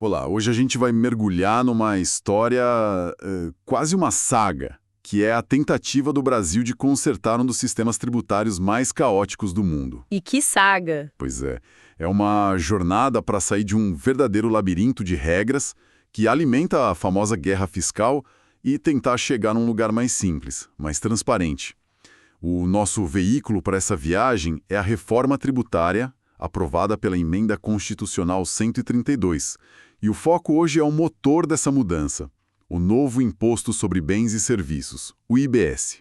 Olá, hoje a gente vai mergulhar numa história, quase uma saga, que é a tentativa do Brasil de consertar um dos sistemas tributários mais caóticos do mundo. E que saga! Pois é uma jornada para sair de um verdadeiro labirinto de regras que alimenta a famosa guerra fiscal e tentar chegar num lugar mais simples, mais transparente. O nosso veículo para essa viagem é a reforma tributária, aprovada pela Emenda Constitucional 132. E o foco hoje é o motor dessa mudança, o novo Imposto sobre Bens e Serviços, o IBS.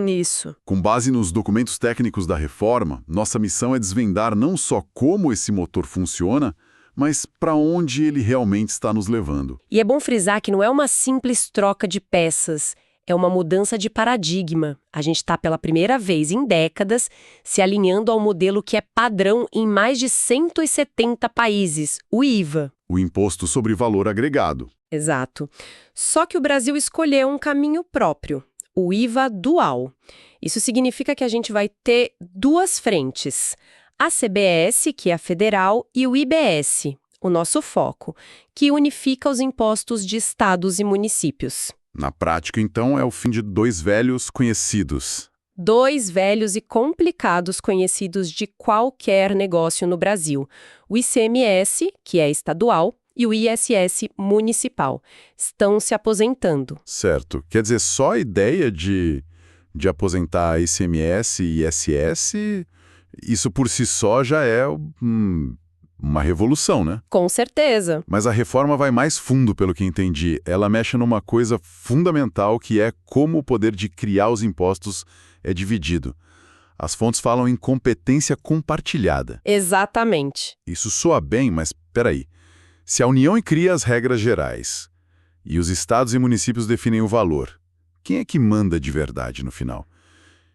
Isso. Com base nos documentos técnicos da reforma, nossa missão é desvendar não só como esse motor funciona, mas para onde ele realmente está nos levando. E é bom frisar que não é uma simples troca de peças, é uma mudança de paradigma. A gente está pela primeira vez em décadas se alinhando ao modelo que é padrão em mais de 170 países, o IVA. O Imposto sobre Valor Agregado. Exato. Só que o Brasil escolheu um caminho próprio, o IVA dual. Isso significa que a gente vai ter duas frentes. A CBS, que é a federal, e o IBS, o nosso foco, que unifica os impostos de estados e municípios. Na prática, então, é o fim de dois velhos conhecidos. Dois velhos e complicados conhecidos de qualquer negócio no Brasil. O ICMS, que é estadual, e o ISS municipal. Estão se aposentando. Certo. Quer dizer, só a ideia de aposentar ICMS e ISS, isso por si só já é uma revolução, né? Com certeza. Mas a reforma vai mais fundo, pelo que entendi. Ela mexe numa coisa fundamental, que é como o poder de criar os impostos é dividido. As fontes falam em competência compartilhada. Exatamente. Isso soa bem, mas peraí. Se a União cria as regras gerais e os estados e municípios definem o valor, quem é que manda de verdade no final?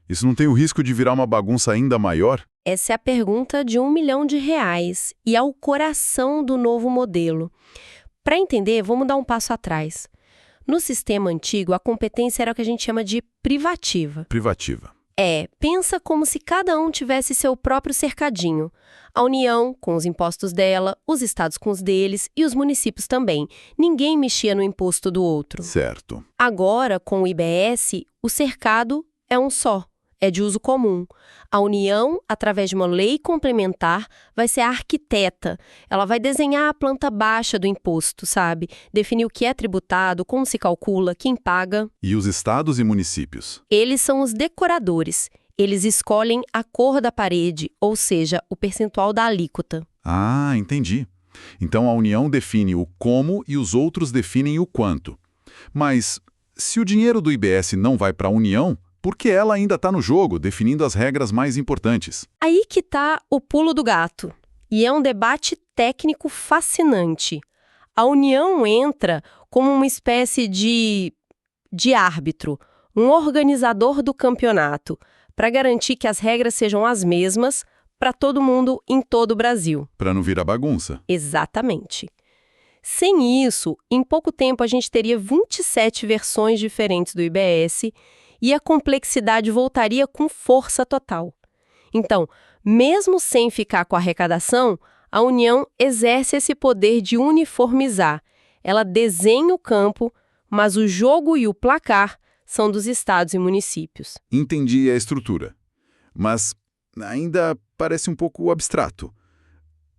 Isso não tem o risco de virar uma bagunça ainda maior? Essa é a pergunta de R$1 milhão e é o coração do novo modelo. Para entender, vamos dar um passo atrás. No sistema antigo, a competência era o que a gente chama de privativa. Privativa. Pensa como se cada um tivesse seu próprio cercadinho. A União, com os impostos dela, os estados com os deles e os municípios também. Ninguém mexia no imposto do outro. Certo. Agora, com o IBS, o cercado é um só. É de uso comum. A União, através de uma lei complementar, vai ser a arquiteta. Ela vai desenhar a planta baixa do imposto, sabe? Definir o que é tributado, como se calcula, quem paga. E os estados e municípios? Eles são os decoradores. Eles escolhem a cor da parede, ou seja, o percentual da alíquota. Ah, entendi. Então a União define o como e os outros definem o quanto. Mas se o dinheiro do IBS não vai para a União, por que ela ainda está no jogo, definindo as regras mais importantes? Aí que está o pulo do gato. E é um debate técnico fascinante. A União entra como uma espécie de árbitro, um organizador do campeonato, para garantir que as regras sejam as mesmas para todo mundo em todo o Brasil. Para não virar bagunça. Exatamente. Sem isso, em pouco tempo a gente teria 27 versões diferentes do IBS e a complexidade voltaria com força total. Então, mesmo sem ficar com a arrecadação, a União exerce esse poder de uniformizar. Ela desenha o campo, mas o jogo e o placar são dos estados e municípios. Entendi a estrutura, mas ainda parece um pouco abstrato.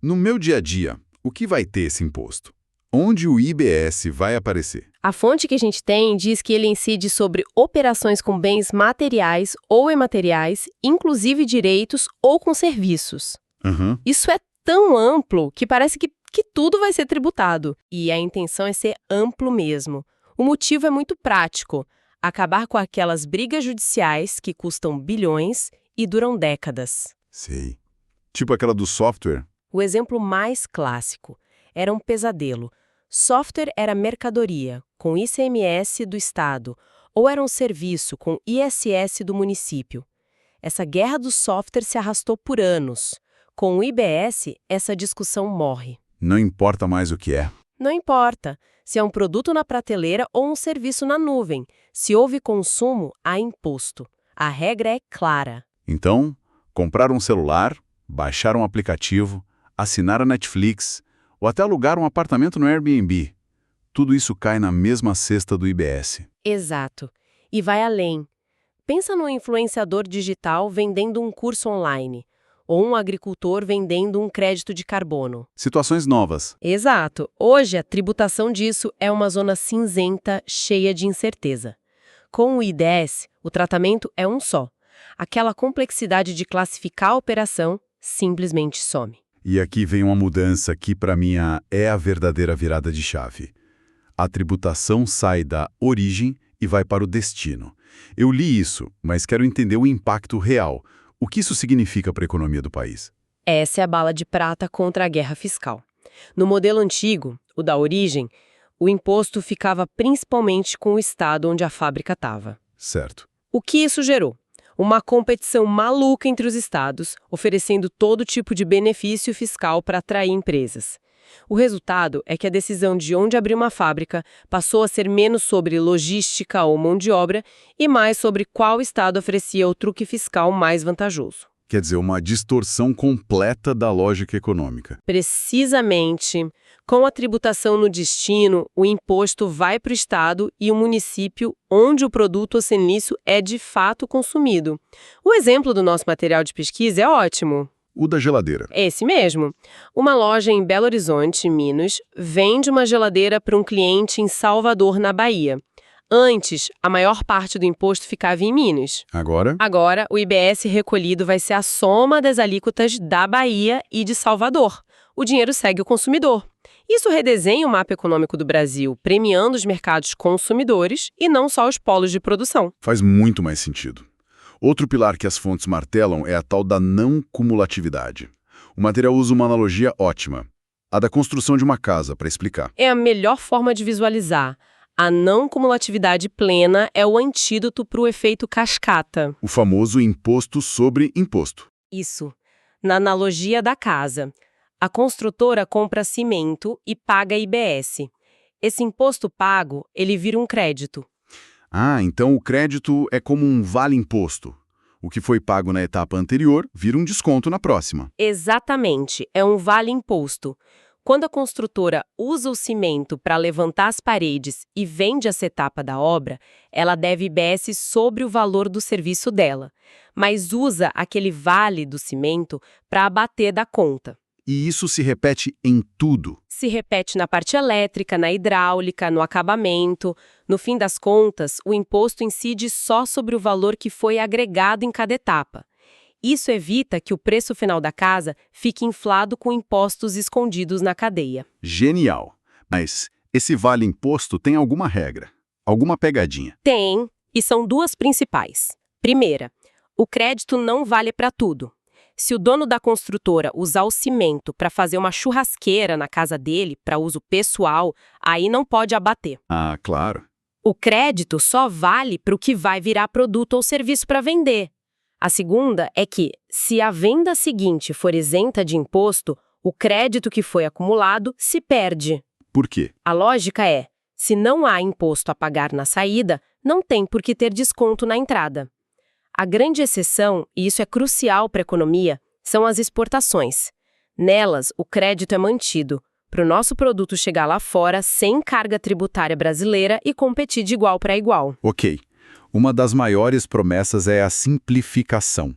No meu dia a dia, o que vai ter esse imposto? Onde o IBS vai aparecer? A fonte que a gente tem diz que ele incide sobre operações com bens materiais ou imateriais, inclusive direitos ou com serviços. Uhum. Isso é tão amplo que parece que tudo vai ser tributado. E a intenção é ser amplo mesmo. O motivo é muito prático: acabar com aquelas brigas judiciais que custam bilhões e duram décadas. Sei. Tipo aquela do software? O exemplo mais clássico era um pesadelo. Software era mercadoria, com ICMS do Estado, ou era um serviço com ISS do município. Essa guerra do software se arrastou por anos. Com o IBS, essa discussão morre. Não importa mais o que é. Não importa se é um produto na prateleira ou um serviço na nuvem. Se houve consumo, há imposto. A regra é clara. Então, comprar um celular, baixar um aplicativo, assinar a Netflix ou até alugar um apartamento no Airbnb. Tudo isso cai na mesma cesta do IBS. Exato. E vai além. Pensa num influenciador digital vendendo um curso online, ou um agricultor vendendo um crédito de carbono. Situações novas. Exato. Hoje, a tributação disso é uma zona cinzenta cheia de incerteza. Com o IDS, o tratamento é um só. Aquela complexidade de classificar a operação simplesmente some. E aqui vem uma mudança que, para mim, é a verdadeira virada de chave. A tributação sai da origem e vai para o destino. Eu li isso, mas quero entender o impacto real. O que isso significa para a economia do país? Essa é a bala de prata contra a guerra fiscal. No modelo antigo, o da origem, o imposto ficava principalmente com o estado onde a fábrica estava. Certo. O que isso gerou? Uma competição maluca entre os estados, oferecendo todo tipo de benefício fiscal para atrair empresas. O resultado é que a decisão de onde abrir uma fábrica passou a ser menos sobre logística ou mão de obra e mais sobre qual estado oferecia o truque fiscal mais vantajoso. Quer dizer, uma distorção completa da lógica econômica. Precisamente. Com a tributação no destino, o imposto vai para o estado e o município onde o produto ou serviço é de fato consumido. O exemplo do nosso material de pesquisa é ótimo. O da geladeira. Esse mesmo. Uma loja em Belo Horizonte, Minas, vende uma geladeira para um cliente em Salvador, na Bahia. Antes, a maior parte do imposto ficava em Minas. Agora, o IBS recolhido vai ser a soma das alíquotas da Bahia e de Salvador. O dinheiro segue o consumidor. Isso redesenha o mapa econômico do Brasil, premiando os mercados consumidores e não só os polos de produção. Faz muito mais sentido. Outro pilar que as fontes martelam é a tal da não cumulatividade. O material usa uma analogia ótima, a da construção de uma casa, para explicar. É a melhor forma de visualizar. A não cumulatividade plena é o antídoto para o efeito cascata. O famoso imposto sobre imposto. Isso. Na analogia da casa, a construtora compra cimento e paga IBS. Esse imposto pago, ele vira um crédito. Ah, então o crédito é como um vale-imposto. O que foi pago na etapa anterior vira um desconto na próxima. Exatamente, é um vale-imposto. Quando a construtora usa o cimento para levantar as paredes e vende essa etapa da obra, ela deve IBS sobre o valor do serviço dela, mas usa aquele vale do cimento para abater da conta. E isso se repete em tudo. Se repete na parte elétrica, na hidráulica, no acabamento. No fim das contas, o imposto incide só sobre o valor que foi agregado em cada etapa. Isso evita que o preço final da casa fique inflado com impostos escondidos na cadeia. Genial! Mas esse vale-imposto tem alguma regra? Alguma pegadinha? Tem, e são duas principais. Primeira, o crédito não vale para tudo. Se o dono da construtora usar o cimento para fazer uma churrasqueira na casa dele, para uso pessoal, aí não pode abater. Ah, claro. O crédito só vale para o que vai virar produto ou serviço para vender. A segunda é que, se a venda seguinte for isenta de imposto, o crédito que foi acumulado se perde. Por quê? A lógica é, se não há imposto a pagar na saída, não tem por que ter desconto na entrada. A grande exceção, e isso é crucial para a economia, são as exportações. Nelas, o crédito é mantido, para o nosso produto chegar lá fora sem carga tributária brasileira e competir de igual para igual. Ok. Uma das maiores promessas é a simplificação.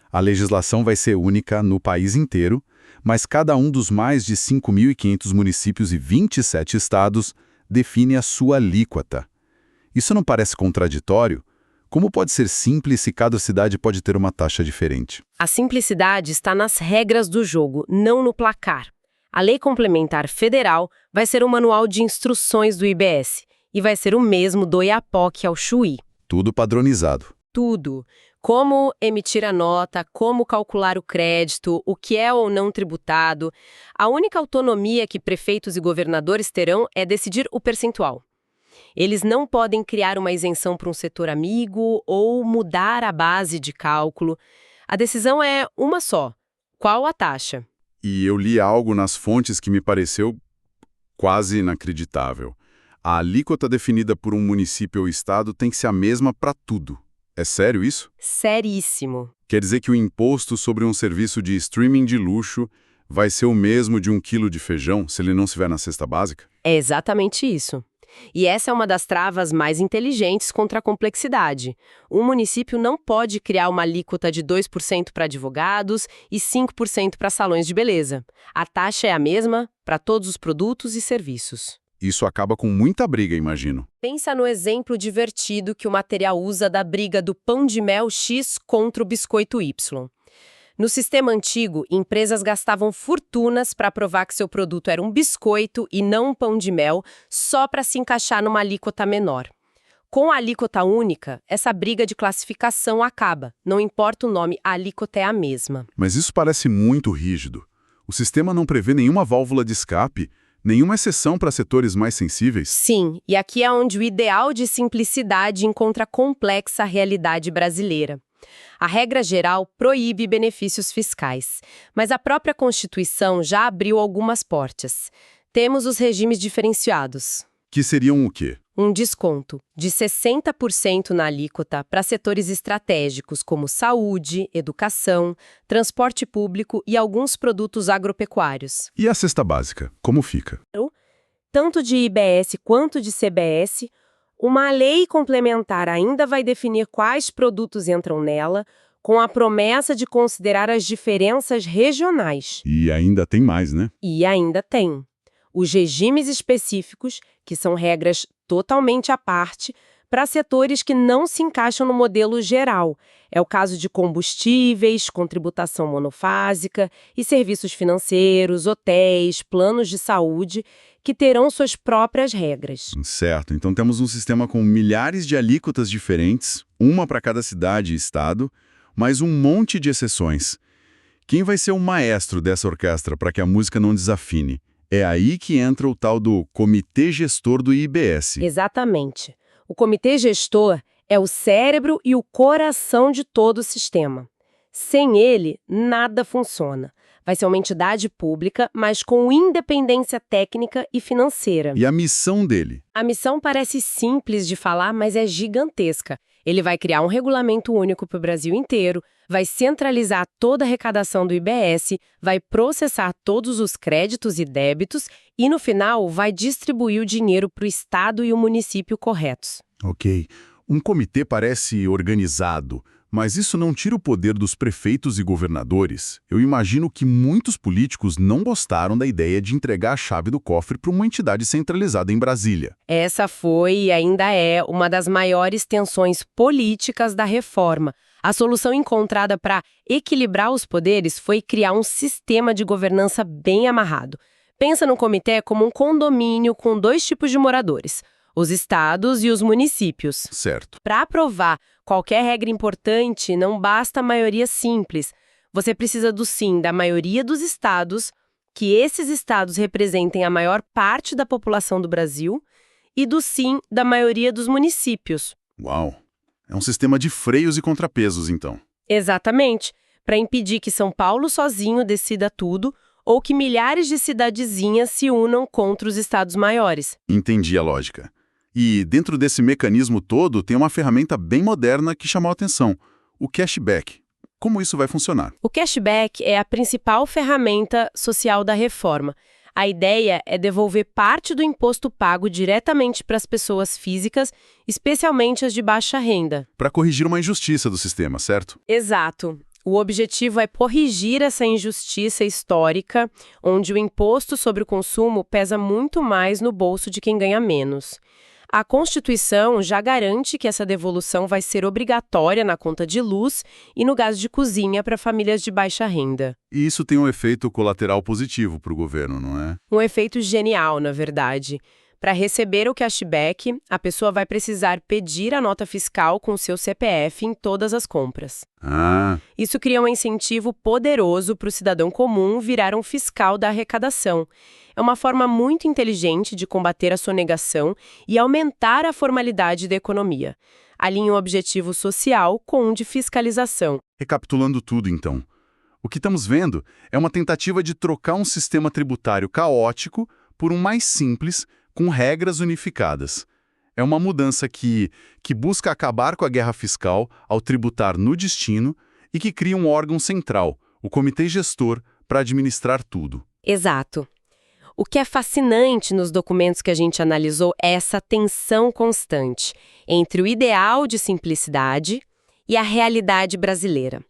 A legislação vai ser única no país inteiro, mas cada um dos mais de 5.500 municípios e 27 estados define a sua alíquota. Isso não parece contraditório? Como pode ser simples se cada cidade pode ter uma taxa diferente? A simplicidade está nas regras do jogo, não no placar. A Lei Complementar Federal vai ser o manual de instruções do IBS e vai ser o mesmo do IAPOC ao Chuí. Tudo padronizado. Tudo. Como emitir a nota, como calcular o crédito, o que é ou não tributado. A única autonomia que prefeitos e governadores terão é decidir o percentual. Eles não podem criar uma isenção para um setor amigo ou mudar a base de cálculo. A decisão é uma só. Qual a taxa? E eu li algo nas fontes que me pareceu quase inacreditável. A alíquota definida por um município ou estado tem que ser a mesma para tudo. É sério isso? Seríssimo. Quer dizer que o imposto sobre um serviço de streaming de luxo vai ser o mesmo de 1 quilo de feijão se ele não estiver na cesta básica? É exatamente isso. E essa é uma das travas mais inteligentes contra a complexidade. Um município não pode criar uma alíquota de 2% para advogados e 5% para salões de beleza. A taxa é a mesma para todos os produtos e serviços. Isso acaba com muita briga, imagino. Pensa no exemplo divertido que o material usa da briga do pão de mel X contra o biscoito Y. No sistema antigo, empresas gastavam fortunas para provar que seu produto era um biscoito e não um pão de mel, só para se encaixar numa alíquota menor. Com a alíquota única, essa briga de classificação acaba. Não importa o nome, a alíquota é a mesma. Mas isso parece muito rígido. O sistema não prevê nenhuma válvula de escape, nenhuma exceção para setores mais sensíveis? Sim, e aqui é onde o ideal de simplicidade encontra a complexa realidade brasileira. A regra geral proíbe benefícios fiscais, mas a própria Constituição já abriu algumas portas. Temos os regimes diferenciados. Que seriam o quê? Um desconto de 60% na alíquota para setores estratégicos como saúde, educação, transporte público e alguns produtos agropecuários. E a cesta básica, como fica? Tanto de IBS quanto de CBS, uma lei complementar ainda vai definir quais produtos entram nela, com a promessa de considerar as diferenças regionais. E ainda tem mais, né? E ainda tem os regimes específicos, que são regras totalmente à parte, para setores que não se encaixam no modelo geral. É o caso de combustíveis, com tributação monofásica e serviços financeiros, hotéis, planos de saúde, que terão suas próprias regras. Certo, então temos um sistema com milhares de alíquotas diferentes, uma para cada cidade e estado, mas um monte de exceções. Quem vai ser o maestro dessa orquestra para que a música não desafine? É aí que entra o tal do Comitê Gestor do IBS. Exatamente. O Comitê Gestor é o cérebro e o coração de todo o sistema. Sem ele, nada funciona. Vai ser uma entidade pública, mas com independência técnica e financeira. E a missão dele? A missão parece simples de falar, mas é gigantesca. Ele vai criar um regulamento único para o Brasil inteiro, vai centralizar toda a arrecadação do IBS, vai processar todos os créditos e débitos e, no final, vai distribuir o dinheiro para o Estado e o município corretos. Ok. Um comitê parece organizado, mas isso não tira o poder dos prefeitos e governadores. Eu imagino que muitos políticos não gostaram da ideia de entregar a chave do cofre para uma entidade centralizada em Brasília. Essa foi e ainda é uma das maiores tensões políticas da reforma. A solução encontrada para equilibrar os poderes foi criar um sistema de governança bem amarrado. Pensa no comitê como um condomínio com 2 tipos de moradores: os estados e os municípios. Certo. Para aprovar qualquer regra importante, não basta a maioria simples. Você precisa do sim da maioria dos estados, que esses estados representem a maior parte da população do Brasil, e do sim da maioria dos municípios. Uau! É um sistema de freios e contrapesos, então. Exatamente, para impedir que São Paulo sozinho decida tudo ou que milhares de cidadezinhas se unam contra os estados maiores. Entendi a lógica. E dentro desse mecanismo todo tem uma ferramenta bem moderna que chamou a atenção, o cashback. Como isso vai funcionar? O cashback é a principal ferramenta social da reforma. A ideia é devolver parte do imposto pago diretamente para as pessoas físicas, especialmente as de baixa renda. Para corrigir uma injustiça do sistema, certo? Exato. O objetivo é corrigir essa injustiça histórica, onde o imposto sobre o consumo pesa muito mais no bolso de quem ganha menos. A Constituição já garante que essa devolução vai ser obrigatória na conta de luz e no gás de cozinha para famílias de baixa renda. E isso tem um efeito colateral positivo para o governo, não é? Um efeito genial, na verdade. Para receber o cashback, a pessoa vai precisar pedir a nota fiscal com seu CPF em todas as compras. Isso cria um incentivo poderoso para o cidadão comum virar um fiscal da arrecadação. É uma forma muito inteligente de combater a sonegação e aumentar a formalidade da economia. Alinha um objetivo social com um de fiscalização. Recapitulando tudo, então. O que estamos vendo é uma tentativa de trocar um sistema tributário caótico por um mais simples, com regras unificadas. É uma mudança que busca acabar com a guerra fiscal ao tributar no destino e que cria um órgão central, o Comitê Gestor, para administrar tudo. Exato. O que é fascinante nos documentos que a gente analisou é essa tensão constante entre o ideal de simplicidade e a realidade brasileira.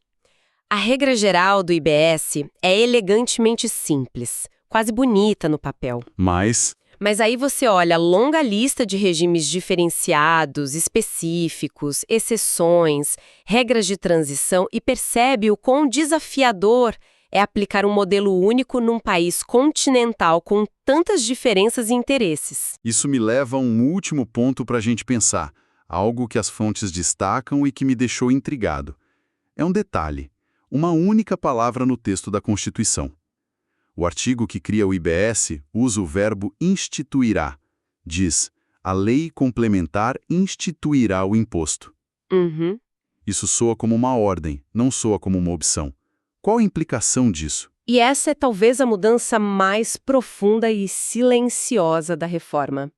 A regra geral do IBS é elegantemente simples, quase bonita no papel. Mas aí você olha a longa lista de regimes diferenciados, específicos, exceções, regras de transição e percebe o quão desafiador é aplicar um modelo único num país continental com tantas diferenças e interesses. isso me leva a um último ponto para a gente pensar, algo que as fontes destacam e que me deixou intrigado. É um detalhe, uma única palavra no texto da Constituição. O artigo que cria o IBS usa o verbo instituirá. Diz, a lei complementar instituirá o imposto. Uhum. Isso soa como uma ordem, não soa como uma opção. Qual a implicação disso? E essa é talvez a mudança mais profunda e silenciosa da reforma.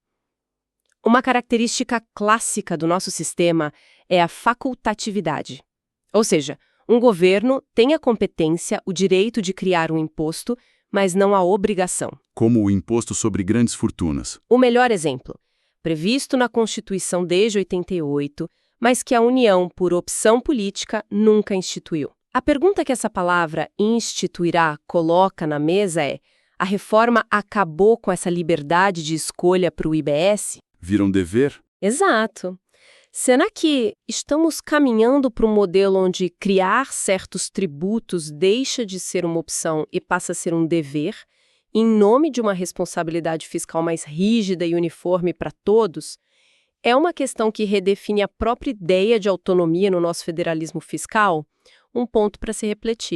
Uma característica clássica do nosso sistema é a facultatividade. Ou seja, um governo tem a competência, o direito de criar um imposto, mas não a obrigação. Como o imposto sobre grandes fortunas. O melhor exemplo, previsto na Constituição desde 88, mas que a União, por opção política, nunca instituiu. A pergunta que essa palavra instituirá coloca na mesa é: a reforma acabou com essa liberdade de escolha para o IBS? Vira um dever? Exato. Será que estamos caminhando para um modelo onde criar certos tributos deixa de ser uma opção e passa a ser um dever, em nome de uma responsabilidade fiscal mais rígida e uniforme para todos? É uma questão que redefine a própria ideia de autonomia no nosso federalismo fiscal? Um ponto para se refletir.